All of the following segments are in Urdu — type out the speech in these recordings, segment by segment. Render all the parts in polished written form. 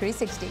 360।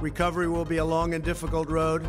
Recovery will be a long and difficult road.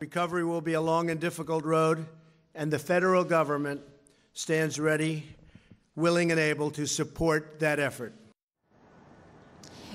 Recovery will be a long and difficult road, and the federal government stands ready, willing and able to support that effort.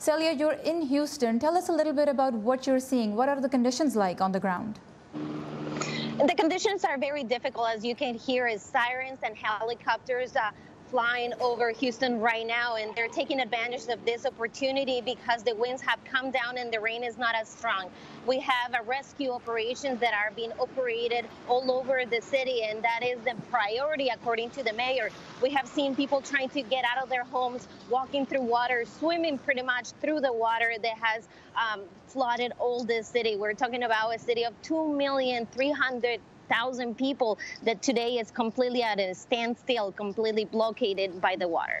Celia, you're in Houston. Tell us a little bit about what you're seeing. What are the conditions like on the ground? The conditions are very difficult. As you can hear, is sirens and helicopters flying over Houston right now, and they're taking advantage of this opportunity because the winds have come down and the rain is not as strong. We have rescue operations that are being operated all over the city, and that is the priority according to the mayor. We have seen people trying to get out of their homes, walking through water, swimming pretty much through the water that has flooded all this city. We're talking about a city of 2,300,000 people that today is completely at a standstill, completely blockaded by the water.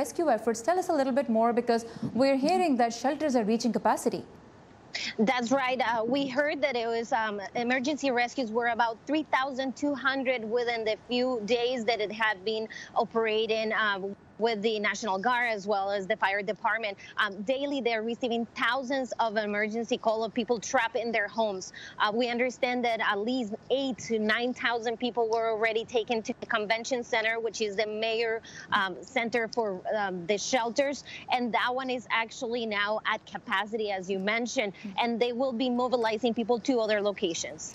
rescue efforts. Tell us a little bit more because we're hearing that shelters are reaching capacity. That's right. We heard that it was emergency rescues were about 3,200 within the few days that it had been operating with the National Guard as well as the fire department. Daily, they're receiving thousands of emergency calls of people trapped in their homes. We understand that at least 8,000 to 9,000 people were already taken to the convention center, which is the major center for the shelters. And that one is actually now at capacity, as you mentioned, and they will be mobilizing people to other locations.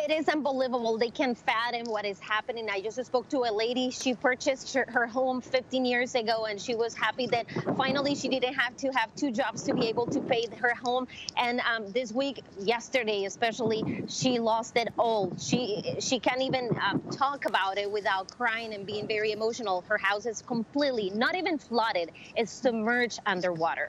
It is unbelievable. They can't fathom what is happening. I just spoke to a lady. She purchased her home 15 years ago, and she was happy that finally she didn't have to have 2 jobs to be able to pay her home. And this week, yesterday especially, she lost it all. She can't even talk about it without crying and being very emotional. Her house is completely, not even flooded, it's submerged underwater.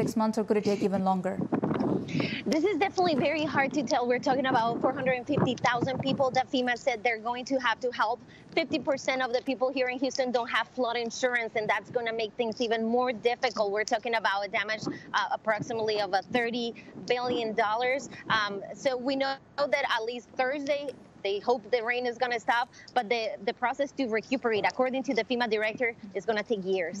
6 months or could it take even longer? This is definitely very hard to tell. We're talking about 450,000 people that FEMA said they're going to have to help. 50% of the people here in Houston don't have flood insurance, and that's going to make things even more difficult. We're talking about a damage approximately of $30 billion. So we know that at least Thursday, they hope the rain is going to stop, but the process to recuperate, according to the FEMA director, is going to take years.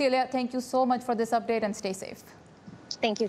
Celia, thank you so much for this update and stay safe. Thank you.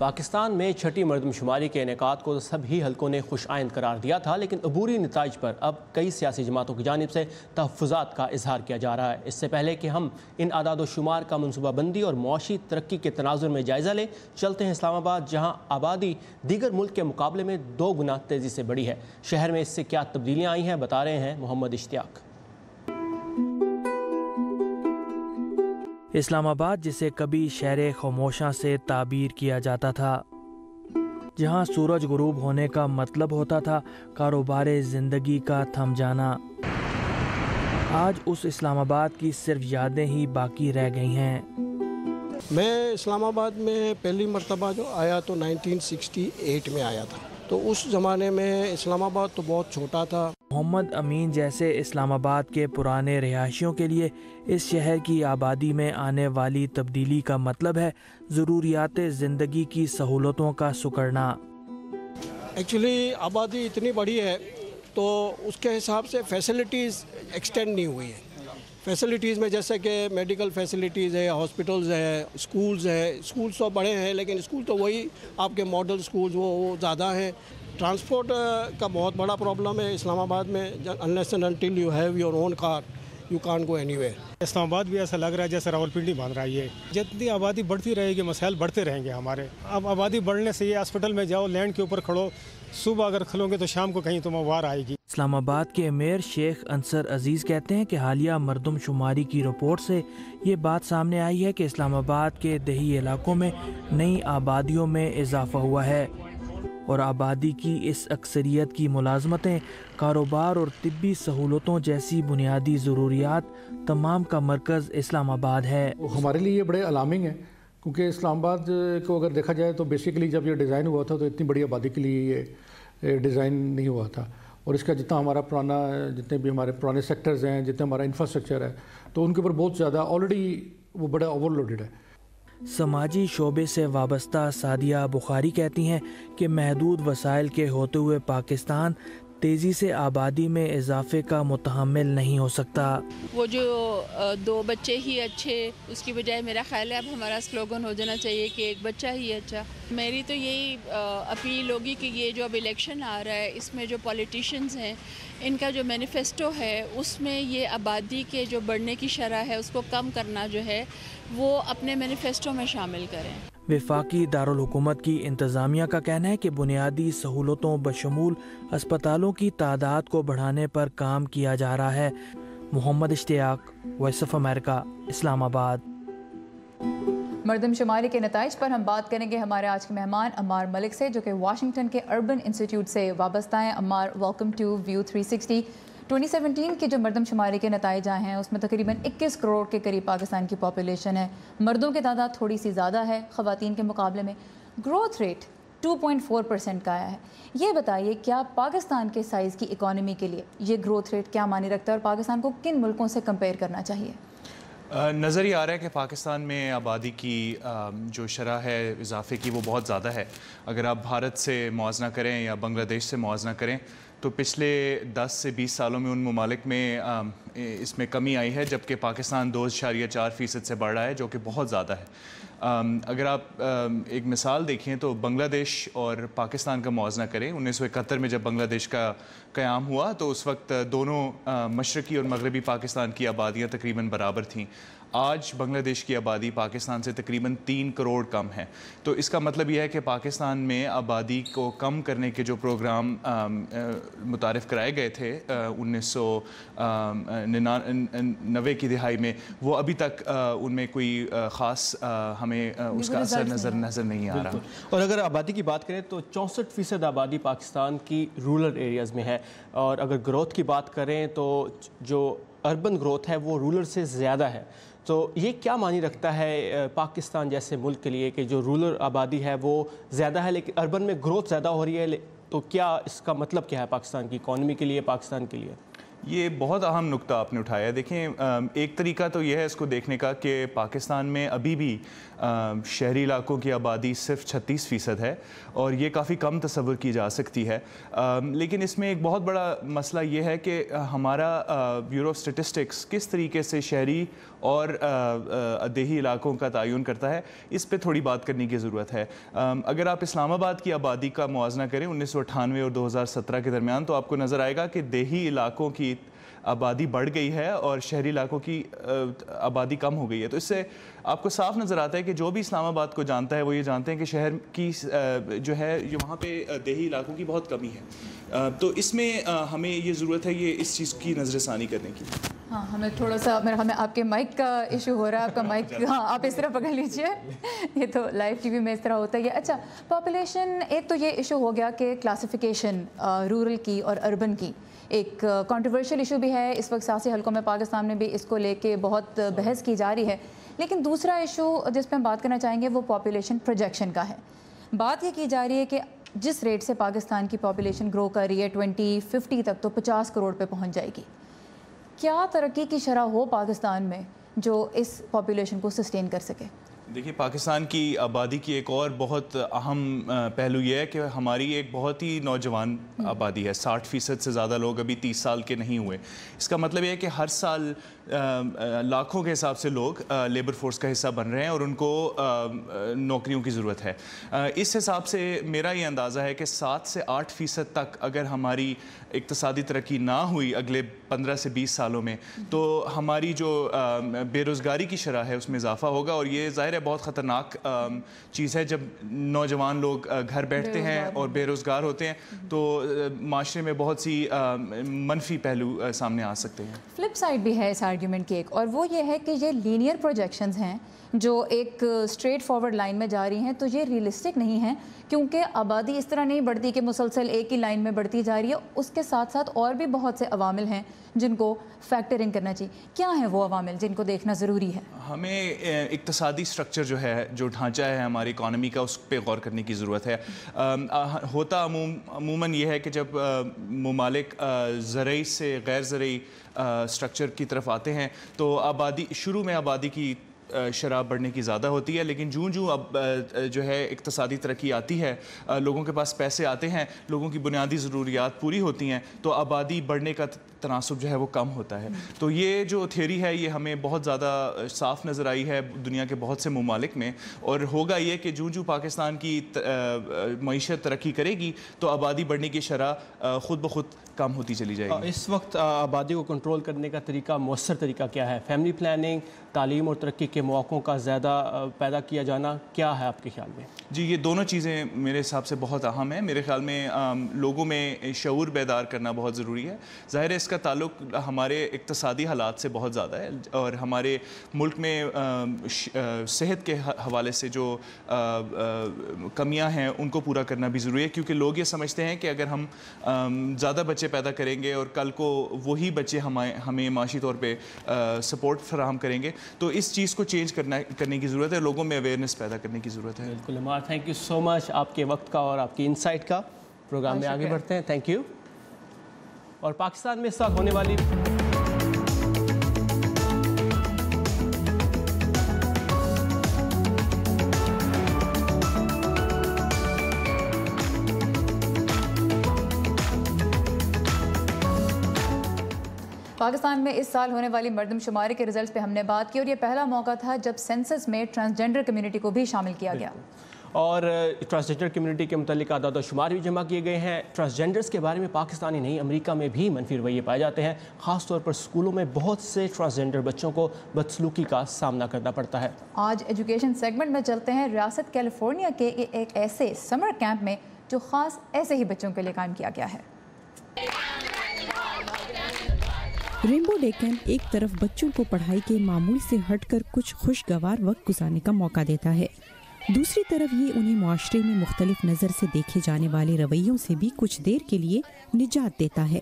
Pakistan میں چھٹی مردم شماری کے انعقاد کو سبھی حلقوں نے خوش آئند قرار دیا تھا، لیکن عبوری نتائج پر اب کئی سیاسی جماعتوں کی جانب سے تحفظات کا اظہار کیا جا رہا ہے۔ اس سے پہلے کہ ہم ان اعداد و شمار کا منصوبہ بندی اور معاشی ترقی کے تناظر میں جائزہ لیں، چلتے ہیں اسلام آباد، جہاں آبادی دیگر ملک کے مقابلے میں 2 گنا تیزی سے بڑھی ہے۔ شہر میں اس سے کیا تبدیلیاں آئی ہیں، بتا رہے ہیں محمد اشتیاق۔ اسلام آباد، جسے کبھی شہر خاموشاں سے تعبیر کیا جاتا تھا، جہاں سورج غروب ہونے کا مطلب ہوتا تھا کاروبار زندگی کا تھم جانا، آج اس اسلام آباد کی صرف یادیں ہی باقی رہ گئی ہیں۔ میں اسلام آباد میں پہلی مرتبہ جو آیا تو 1968 میں آیا تھا، تو اس زمانے میں اسلام آباد تو بہت چھوٹا تھا۔ محمد امین جیسے اسلام آباد کے پرانے رہائشیوں کے لیے اس شہر کی آبادی میں آنے والی تبدیلی کا مطلب ہے ضروریات زندگی کی سہولتوں کا سکڑنا۔ ایکچولی آبادی اتنی بڑی ہے تو اس کے حساب سے فیسلٹیز ایکسٹینڈ نہیں ہوئی ہیں۔ فیسلٹیز میں جیسے کہ میڈیکل فیسلٹیز ہے، ہاسپٹلز ہے، اسکولز ہے۔ اسکولز تو بڑے ہیں لیکن اسکول تو وہی آپ کے ماڈل اسکولز وہ زیادہ ہیں۔ ٹرانسپورٹ کا بہت بڑا پرابلم ہے اسلام آباد میں۔ unless and until you have your own car, you can't go anywhere۔ اسلام آباد بھی ایسا لگ رہا ہے جیسے راولپنڈی بن رہی ہے۔ جتنی آبادی بڑھتی رہے گی مسائل بڑھتے رہیں گے ہمارے۔ اب آبادی بڑھنے سے یہ ہاسپٹل میں جاؤ، لینڈ کے اوپر کھڑو، صبح اگر کھلو گے تو شام کو کہیں تمہیں وار آئے گی۔ اسلام آباد کے میئر شیخ انصر عزیز کہتے ہیں کہ حالیہ مردم شماری کی رپورٹ سے یہ بات سامنے آئی ہے کہ اسلام آباد کے دیہی علاقوں میں نئی آبادیوں میں اضافہ ہوا ہے اور آبادی کی اس اکثریت کی ملازمتیں، کاروبار اور طبی سہولتوں جیسی بنیادی ضروریات تمام کا مرکز اسلام آباد ہے۔ ہمارے لیے یہ بڑے الارمنگ ہے، کیونکہ اسلام آباد کو اگر دیکھا جائے تو بیسیکلی جب یہ ڈیزائن ہوا تھا تو اتنی بڑی آبادی کے لیے یہ ڈیزائن نہیں ہوا تھا، اور اس کا جتنے بھی ہمارے پرانے سیکٹرز ہیں، جتنے ہمارا انفراسٹرکچر ہے، تو ان کے اوپر بہت زیادہ آلریڈی وہ بڑا اوور لوڈڈ ہے۔ سماجی شعبے سے وابستہ سعدیہ بخاری کہتی ہیں کہ محدود وسائل کے ہوتے ہوئے پاکستان تیزی سے آبادی میں اضافے کا متحمل نہیں ہو سکتا۔ وہ جو 2 بچے ہی اچھے، اس کی بجائے میرا خیال ہے اب ہمارا سلوگن ہو جانا چاہیے کہ 1 بچہ ہی اچھا۔ میری تو یہی اپیل ہوگی کہ یہ جو اب الیکشن آ رہا ہے، اس میں جو پولیٹیشنز ہیں، ان کا جو مینیفیسٹو ہے اس میں یہ آبادی کے جو بڑھنے کی شرح ہے اس کو کم کرنا جو ہے وہ اپنے مینیفیسٹو میں شامل کریں۔ وفاقی دارالحکومت کی انتظامیہ کا کہنا ہے کہ بنیادی سہولتوں بشمول اسپتالوں کی تعداد کو بڑھانے پر کام کیا جا رہا ہے۔ محمد اشتیاق، وائس آف امریکہ، اسلام آباد۔ مردم شماری کے نتائج پر ہم بات کریں گے ہمارے آج کے مہمان عمار ملک سے، جو کہ واشنگٹن کے اربن انسٹیٹیوٹ سے وابستہ ہیں۔ Ammar, welcome to view 360۔ 2017 کے جو مردم شماری کے نتائج آئے ہیں اس میں تقریباً 21 کروڑ کے قریب پاکستان کی پاپولیشن ہے۔ مردوں کی تعداد تھوڑی سی زیادہ ہے خواتین کے مقابلے میں۔ گروتھ ریٹ 2.4% کا آیا ہے۔ یہ بتائیے کیا پاکستان کے سائز کی اکانومی کے لیے یہ گروتھ ریٹ کیا معنی رکھتا ہے اور پاکستان کو کن ملکوں سے کمپیئر کرنا چاہیے؟ نظر یہ آ رہا ہے کہ پاکستان میں آبادی کی جو شرح ہے اضافے کی وہ بہت زیادہ ہے۔ اگر آپ بھارت سے موازنہ کریں یا بنگلہ دیش سے موازنہ کریں تو پچھلے 10 سے 20 سالوں میں ان ممالک میں اس میں کمی آئی ہے، جبکہ پاکستان 2.4% سے بڑھ رہا ہے، جو کہ بہت زیادہ ہے۔ اگر آپ ایک مثال دیکھیں تو بنگلہ دیش اور پاکستان کا موازنہ کریں، 1971 میں جب بنگلہ دیش کا قیام ہوا تو اس وقت دونوں مشرقی اور مغربی پاکستان کی آبادیاں تقریباً برابر تھیں۔ آج بنگلہ دیش کی آبادی پاکستان سے تقریباً 3 کروڑ کم ہے۔ تو اس کا مطلب یہ ہے کہ پاکستان میں آبادی کو کم کرنے کے جو پروگرام متعارف کرائے گئے تھے 1990 کی دہائی میں، وہ ابھی تک ان میں کوئی خاص ہمیں اس کا اثر نظر نہیں آ رہا۔ اور اگر آبادی کی بات کریں تو 64% آبادی پاکستان کی رورل ایریاز میں ہے، اور اگر گروتھ کی بات کریں تو جو اربن گروتھ ہے وہ رورل سے زیادہ ہے۔ تو یہ کیا معنی رکھتا ہے پاکستان جیسے ملک کے لیے کہ جو رورل آبادی ہے وہ زیادہ ہے لیکن اربن میں گروتھ زیادہ ہو رہی ہے؟ تو کیا اس کا مطلب کیا ہے پاکستان کی اکانومی کے لیے، پاکستان کے لیے؟ یہ بہت اہم نقطہ آپ نے اٹھایا ہے. دیکھیں ایک طریقہ تو یہ ہے اس کو دیکھنے کا کہ پاکستان میں ابھی بھی شہری علاقوں کی آبادی صرف 36% ہے اور یہ کافی کم تصور کی جا سکتی ہے. لیکن اس میں ایک بہت بڑا مسئلہ یہ ہے کہ ہمارا بیورو آف اسٹیٹسٹکس کس طریقے سے شہری اور دیہی علاقوں کا تعین کرتا ہے, اس پہ تھوڑی بات کرنے کی ضرورت ہے. اگر آپ اسلام آباد کی آبادی کا موازنہ کریں 1998 اور 2017 کے درمیان تو آپ کو نظر آئے گا کہ دیہی علاقوں کی آبادی بڑھ گئی ہے اور شہری علاقوں کی آبادی کم ہو گئی ہے. تو اس سے آپ کو صاف نظر آتا ہے کہ جو بھی اسلام آباد کو جانتا ہے وہ یہ جانتے ہیں کہ شہر کی جو ہے وہاں پہ دیہی علاقوں کی بہت کمی ہے. تو اس میں ہمیں یہ ضرورت ہے یہ اس چیز کی نظر ثانی کرنے کی. ہاں ہمیں تھوڑا سا میرا ہمیں آپ کے مائک کا ایشو ہو رہا ہے. آپ کا مائک ہاں آپ اس طرح پکڑ لیجئے, یہ تو لائیو ٹی وی میں اس طرح ہوتا ہے. اچھا پاپولیشن, ایک تو یہ ایشو ہو گیا کہ کلاسیفیکیشن رورل کی اور اربن کی ایک کنٹروورشل ایشو بھی ہے اس وقت سیاسی حلقوں میں پاکستان میں بھی اس کو لے کے بہت بحث کی جا رہی ہے. لیکن دوسرا ایشو جس پہ ہم بات کرنا چاہیں گے وہ پاپولیشن پروجیکشن کا ہے. بات یہ کی جا رہی ہے کہ جس ریٹ سے پاکستان کی پاپولیشن گرو کر رہی ہے 2050 تک تو 50 کروڑ پہ پہنچ جائے گی. کیا ترقی کی شرح ہو پاکستان میں جو اس پاپولیشن کو سسٹین کر سکے؟ دیکھیے پاکستان کی آبادی کی ایک اور بہت اہم پہلو یہ ہے کہ ہماری ایک بہت ہی نوجوان آبادی ہے. 60% سے زیادہ لوگ ابھی 30 سال کے نہیں ہوئے. اس کا مطلب یہ ہے کہ ہر سال لاکھوں کے حساب سے لوگ لیبر فورس کا حصہ بن رہے ہیں اور ان کو نوکریوں کی ضرورت ہے. اس حساب سے میرا یہ اندازہ ہے کہ 7 سے 8% تک اگر ہماری اقتصادی ترقی نہ ہوئی اگلے 15 سے 20 سالوں میں تو ہماری جو بے روزگاری کی شرح ہے اس میں اضافہ ہوگا. اور یہ ظاہر ہے بہت خطرناک چیز ہے جب نوجوان لوگ گھر بیٹھتے ہیں اور بے روزگار ہوتے ہیں تو معاشرے میں بہت سی منفی پہلو سامنے آ سکتے ہیں. فلپ سائڈ بھی ہے اس آرگیومنٹ کی ایک, اور وہ یہ ہے کہ یہ لینئر پروجیکشنز ہیں جو ایک اسٹریٹ فارورڈ لائن میں جا رہی ہیں تو یہ ریئلسٹک نہیں ہیں کیونکہ آبادی اس طرح نہیں بڑھتی کہ مسلسل ایک ہی لائن میں بڑھتی جا رہی ہے. اس کے ساتھ ساتھ اور بھی بہت سے عوامل ہیں جن کو فیکٹرنگ کرنا چاہیے. کیا ہیں وہ عوامل جن کو دیکھنا ضروری ہے؟ ہمیں اقتصادی سٹرکچر جو ہے, جو ڈھانچہ ہے ہماری اکانومی کا, اس پہ غور کرنے کی ضرورت ہے. ہوتا عموماً یہ ہے کہ جب ممالک زرعی سے غیر زرعی سٹرکچر کی طرف آتے ہیں تو آبادی شروع میں آبادی کی شرح بڑھنے کی زیادہ ہوتی ہے, لیکن جوں اب جو ہے اقتصادی ترقی آتی ہے, لوگوں کے پاس پیسے آتے ہیں, لوگوں کی بنیادی ضروریات پوری ہوتی ہیں تو آبادی بڑھنے کا تناسب جو ہے وہ کم ہوتا ہے. تو یہ جو تھیوری ہے یہ ہمیں بہت زیادہ صاف نظر آئی ہے دنیا کے بہت سے ممالک میں, اور ہوگا یہ کہ جوں پاکستان کی معیشت ترقی کرے گی تو آبادی بڑھنے کی شرح خود بخود کم ہوتی چلی جائے گی. اس وقت آبادی کو کنٹرول کرنے کا طریقہ, مؤثر طریقہ کیا ہے؟ فیملی پلاننگ, تعلیم اور ترقی کے مواقعوں کا زیادہ پیدا کیا جانا, کیا ہے آپ کے خیال میں؟ جی یہ دونوں چیزیں میرے حساب سے بہت اہم ہیں. میرے خیال میں لوگوں میں شعور بیدار کرنا بہت ضروری ہے. ظاہر ہے اس کا تعلق ہمارے اقتصادی حالات سے بہت زیادہ ہے اور ہمارے ملک میں صحت کے حوالے سے جو کمیاں ہیں ان کو پورا کرنا بھی ضروری ہے, کیونکہ لوگ یہ سمجھتے ہیں کہ اگر ہم زیادہ بچے پیدا کریں گے اور کل کو وہی بچے ہمیں معاشی طور پہ سپورٹ فراہم کریں گے تو اس چیز کو چینج کرنے کی ضرورت ہے, لوگوں میں اویئرنیس پیدا کرنے کی ضرورت ہے. بالکل عمار, تھینک یو سو مچ آپ کے وقت کا اور آپ کی انسائٹ کا. پروگرام میں آگے بڑھتے ہیں. Thank you. اور پاکستان میں اس وقت ہونے والی پاکستان میں اس سال ہونے والی مردم شماری کے ریزلٹس پہ ہم نے بات کی اور یہ پہلا موقع تھا جب سینسس میں ٹرانسجنڈر کمیونٹی کو بھی شامل کیا گیا اور ٹرانسجنڈر کمیونٹی کے متعلق اعداد و شمار بھی جمع کیے گئے ہیں. ٹرانسجنڈرز کے بارے میں پاکستانی نہیں امریکہ میں بھی منفی رویے پائے جاتے ہیں. خاص طور پر اسکولوں میں بہت سے ٹرانسجنڈر بچوں کو بدسلوکی کا سامنا کرنا پڑتا ہے. آج ایجوکیشن سیگمنٹ میں چلتے ہیں ریاست کیلیفورنیا کے ایک ایسے سمر کیمپ میں جو خاص ایسے ہی بچوں کے لیے قائم کیا گیا ہے. رینبو ڈے کیمپ ایک طرف بچوں کو پڑھائی کے معمول سے ہٹ کر کچھ خوشگوار وقت گزارنے کا موقع دیتا ہے, دوسری طرف یہ انہیں معاشرے میں مختلف نظر سے دیکھے جانے والے رویوں سے بھی کچھ دیر کے لیے نجات دیتا ہے.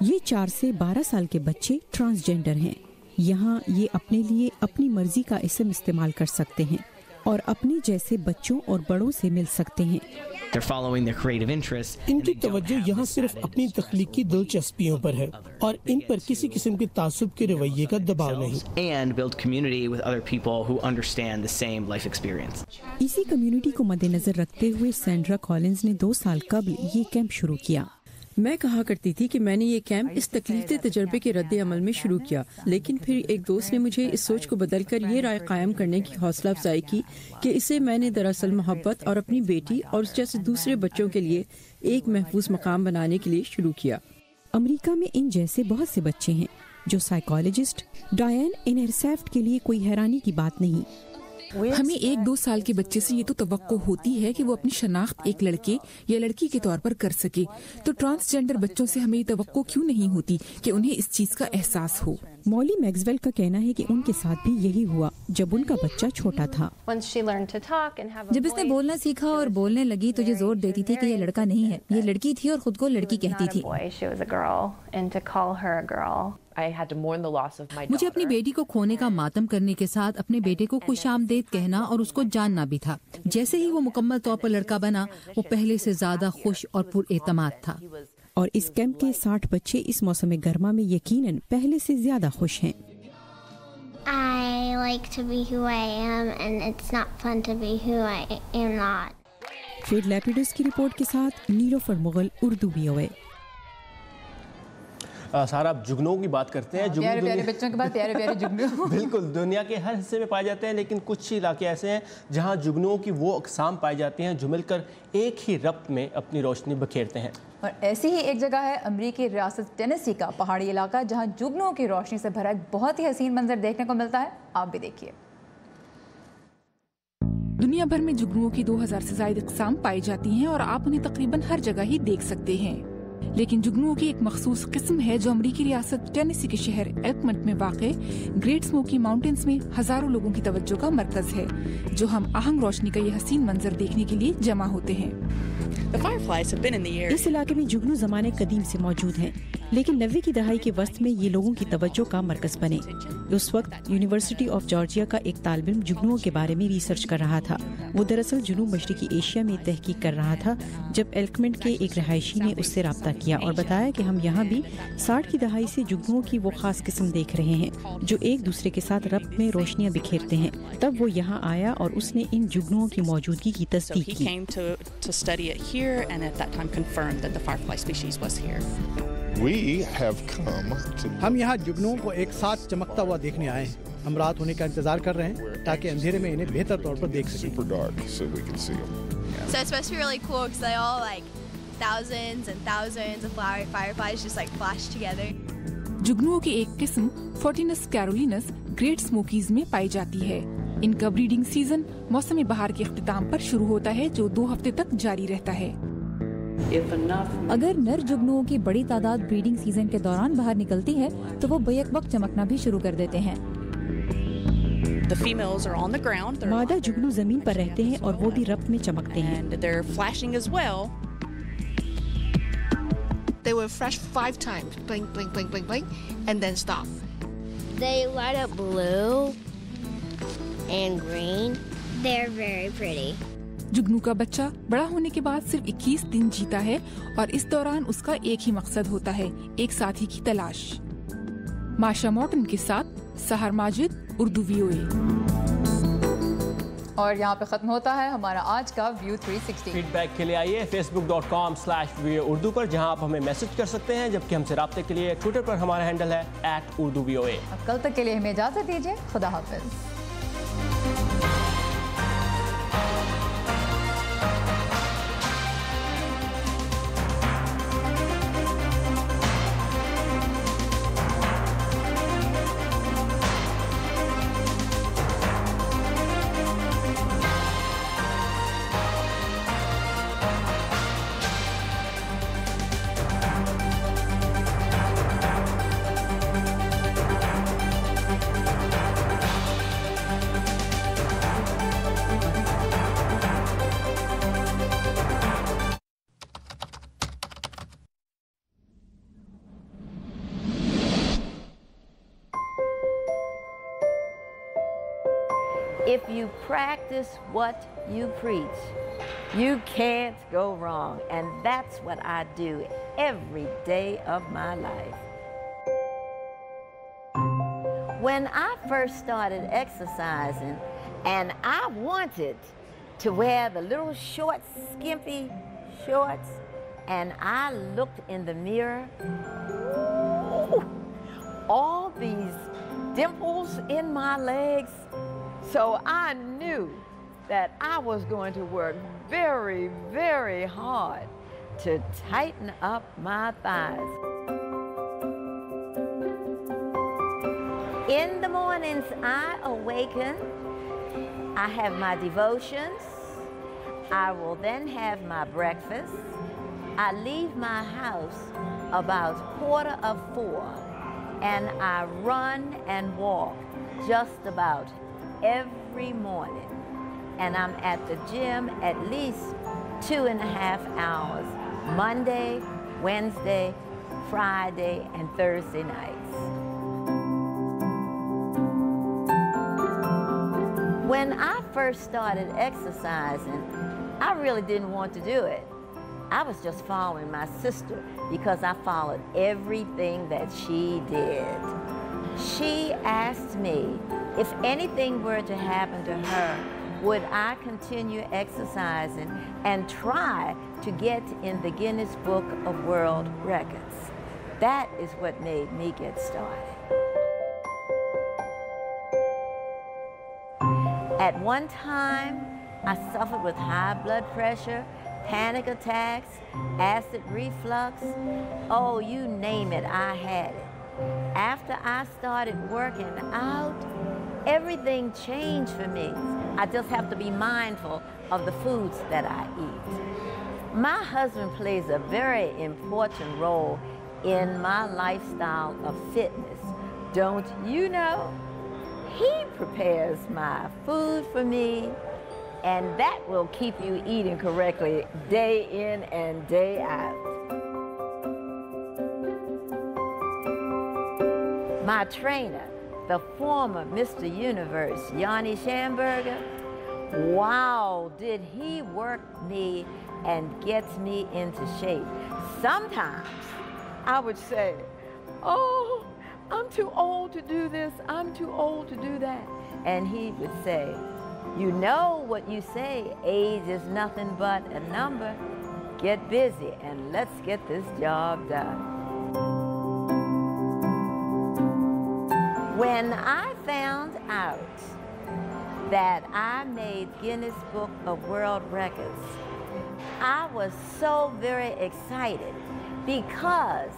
یہ 4 سے 12 سال کے بچے ٹرانسجنڈر ہیں. یہاں یہ اپنے لیے اپنی مرضی کا اسم استعمال کر سکتے ہیں اور اپنے جیسے بچوں اور بڑوں سے مل سکتے ہیں۔ ان کی توجہ یہاں صرف اپنی تخلیقی دلچسپیوں پر ہے اور ان پر کسی قسم کے تعصب کے رویے کا دباؤ نہیں۔ اسی کمیونٹی کو مد نظر رکھتے ہوئے سینڈرا کالنز نے 2 سال قبل یہ کیمپ شروع کیا۔ میں کہا کرتی تھی کہ میں نے یہ کیمپ اس تکلیفدہ تجربے کے رد عمل میں شروع کیا، لیکن پھر ایک دوست نے مجھے اس سوچ کو بدل کر یہ رائے قائم کرنے کی حوصلہ افزائی کی کہ اسے میں نے دراصل محبت اور اپنی بیٹی اور اس جیسے دوسرے بچوں کے لیے ایک محفوظ مقام بنانے کے لیے شروع کیا۔ امریکہ میں ان جیسے بہت سے بچے ہیں جو سائیکالوجسٹ ڈائن انہرسیفٹ کے لیے کوئی حیرانی کی بات نہیں۔ ہمیں 1-2 سال کے بچے سے یہ تو توقع ہوتی ہے کہ وہ اپنی شناخت ایک لڑکے یا لڑکی کے طور پر کر سکے، تو ٹرانسجینڈر بچوں سے ہمیں یہ توقع کیوں نہیں ہوتی کہ انہیں اس چیز کا احساس ہو؟ مولی میکسویل کا کہنا ہے کہ ان کے ساتھ بھی یہی ہوا جب ان کا بچہ چھوٹا تھا۔ جب اس نے بولنا سیکھا اور بولنے لگی تو یہ زور دیتی تھی کہ یہ لڑکا نہیں ہے، یہ لڑکی تھی اور خود کو لڑکی کہتی تھی۔ مجھے اپنی بیٹی کو کھونے کا ماتم کرنے کے ساتھ اپنے بیٹے کو خوش آمدید کہنا اور اس کو جاننا بھی تھا۔ جیسے ہی وہ مکمل طور پر لڑکا بنا، وہ پہلے سے زیادہ خوش اور پر اعتماد تھا۔ اور اس کیمپ کے 60 بچے اس موسم گرما میں یقیناً پہلے سے زیادہ خوش ہیں۔ I like to be who I am and it's not fun to be who I am not. Fed lipids کی رپورٹ کے ساتھ نیلوفر مغل، اردو VOA۔ سارا اب جگنوں کی بات کرتے ہیں۔ پیارے پیارے بچوں کے بعد پیارے پیارے جگنوں بالکل دنیا کے ہر حصے میں پائے جاتے ہیں، لیکن کچھ علاقے ایسے ہیں جہاں جگنوں کی وہ اقسام پائی جاتی ہیں جو مل کر ایک ہی ربط میں اپنی روشنی بکھیرتے ہیں۔ اور ایسی ہی ایک جگہ ہے امریکی ریاست ٹینیسی کا پہاڑی علاقہ، جہاں جگنوں کی روشنی سے بھرا ایک بہت ہی حسین منظر دیکھنے کو ملتا ہے۔ آپ بھی دیکھیے۔ دنیا بھر میں جگنوں کی 2000 سے زائد اقسام پائی جاتی ہیں اور آپ انہیں تقریباً ہر جگہ ہی دیکھ سکتے ہیں، لیکن جگنوں کی ایک مخصوص قسم ہے جو امریکی ریاست ٹینیسی کے شہر ایلکمنٹ میں واقع گریٹ اسموکی ماؤنٹینز میں ہزاروں لوگوں کی توجہ کا مرکز ہے، جو ہم آہنگ روشنی کا یہ حسین منظر دیکھنے کے لیے جمع ہوتے ہیں۔ اس علاقے میں جگنو زمانے قدیم سے موجود ہیں، لیکن 90 کی دہائی کے وسط میں یہ لوگوں کی توجہ کا مرکز بنے۔ اس وقت یونیورسٹی آف جارجیا کا ایک طالب علم جگنوؤں کے بارے میں ریسرچ کر رہا تھا۔ وہ دراصل جنوب مشرقی ایشیا میں تحقیق کر رہا تھا جب ایلکمنٹ کے ایک رہائشی نے اس سے رابطہ کیا اور بتایا کہ ہم یہاں بھی 60 کی دہائی سے جگنوؤں کی وہ خاص قسم دیکھ رہے ہیں جو ایک دوسرے کے ساتھ ربط میں روشنیاں بکھیرتے ہیں۔ تب وہ یہاں آیا اور اس نے ان جگنوؤں کی موجودگی کی تصدیق کی۔ ہم یہاں جگنوؤں کو ایک ساتھ چمکتا ہوا دیکھنے آئے ہیں۔ ہم رات ہونے کا انتظار کر رہے ہیں تاکہ اندھیرے میں انہیں بہتر طور پر دیکھ سکیں۔ So it's supposed to be really cool because they all like thousands and thousands of fireflies just like flash together. جگنوؤں کی ایک قسم فورٹینس کیرولینس گریٹ اسموکیز میں پائی جاتی ہے۔ ان کا بریڈنگ سیزن موسم بہار کے اختتام پر شروع ہوتا ہے جو 2 ہفتے تک جاری رہتا ہے۔ اگر نر جگنوؤں کی بڑی تعداد بریڈنگ سیزن کے دوران باہر نکلتی ہے تو وہ بیک وقت چمکنا بھی شروع کر دیتے ہیں۔ مادہ جگنو زمین پر رہتے ہیں اور وہ بھی ربط میں چمکتے ہیں۔ They will flash 5 times, blink, blink, blink, blink, blink, and then stop. They light up blue and green. They're very pretty. جگنو کا بچہ بڑا ہونے کے بعد صرف 21 دن جیتا ہے اور اس دوران اس کا ایک ہی مقصد ہوتا ہے، ایک ساتھی کی تلاش۔ ماشا مورٹن کے ساتھ سحر ماجد، اردو VOA۔ اور یہاں پہ ختم ہوتا ہے ہمارا آج کا ویو 360۔ فیڈ بیک کے لیے آئیے facebook.com/VOA اردو پر، جہاں آپ ہمیں میسج کر سکتے ہیں، جبکہ ہم سے رابطے کے لیے ٹویٹر پر ہمارا ہینڈل ہے @urduvoa۔ کل تک کے لیے ہمیں اجازت دیجیے، خدا حافظ۔ If you practice what you preach, you can't go wrong. And that's what I do every day of my life. When I first started exercising, and I wanted to wear the little short, skimpy shorts, and I looked in the mirror, all these dimples in my legs. So I knew that I was going to work very, very hard to tighten up my thighs. In the mornings, I awaken, I have my devotions, I will then have my breakfast. I leave my house about 4:45, and I run and walk just about every morning. And I'm at the gym at least 2.5 hours, Monday, Wednesday, Friday, and Thursday nights. When I first started exercising, I really didn't want to do it. I was just following my sister because I followed everything that she did. She asked me if anything were to happen to her, would I continue exercising and try to get in the Guinness Book of World Records. That is what made me get started. At one time, I suffered with high blood pressure, panic attacks, acid reflux. Oh, you name it, I had it. After I started working out, everything changed for me. I just have to be mindful of the foods that I eat. My husband plays a very important role in my lifestyle of fitness. Don't you know? He prepares my food for me, and that will keep you eating correctly day in and day out. My trainer, the former Mr. Universe, Yanni Schamberger, wow, did he work me and gets me into shape. Sometimes I would say, oh, I'm too old to do this, I'm too old to do that. And he would say, you know what you say, age is nothing but a number. Get busy and let's get this job done. When I found out that I made Guinness Book of World Records, I was so very excited because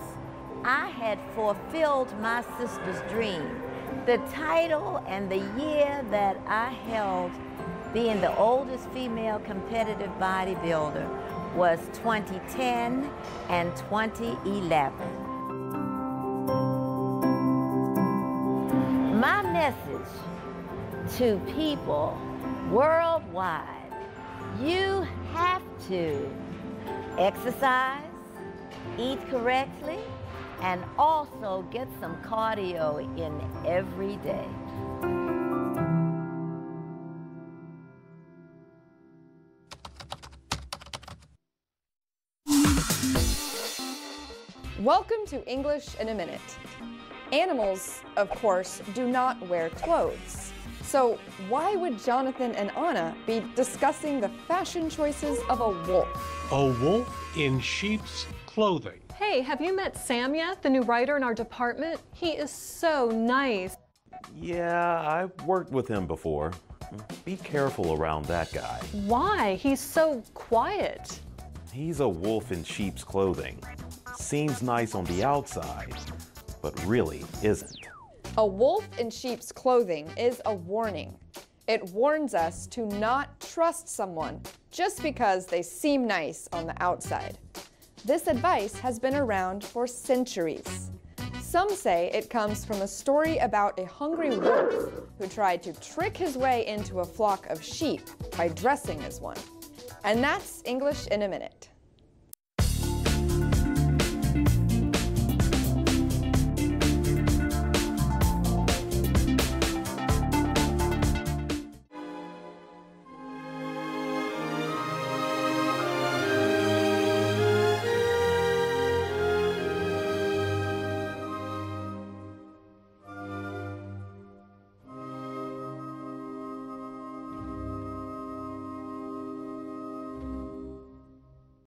I had fulfilled my sister's dream. The title and the year that I held being the oldest female competitive bodybuilder was 2010 and 2011. My message to people worldwide, you have to exercise, eat correctly, and also get some cardio in every day. Welcome to English in a Minute. Animals, of course, do not wear clothes. So why would Jonathan and Anna be discussing the fashion choices of a wolf? A wolf in sheep's clothing. Hey, have you met Sam yet, the new writer in our department? He is so nice. Yeah, I've worked with him before. Be careful around that guy. Why? He's so quiet. He's a wolf in sheep's clothing. Seems nice on the outside, but really isn't. A wolf in sheep's clothing is a warning. It warns us to not trust someone just because they seem nice on the outside. This advice has been around for centuries. Some say it comes from a story about a hungry wolf who tried to trick his way into a flock of sheep by dressing as one. And that's English in a Minute.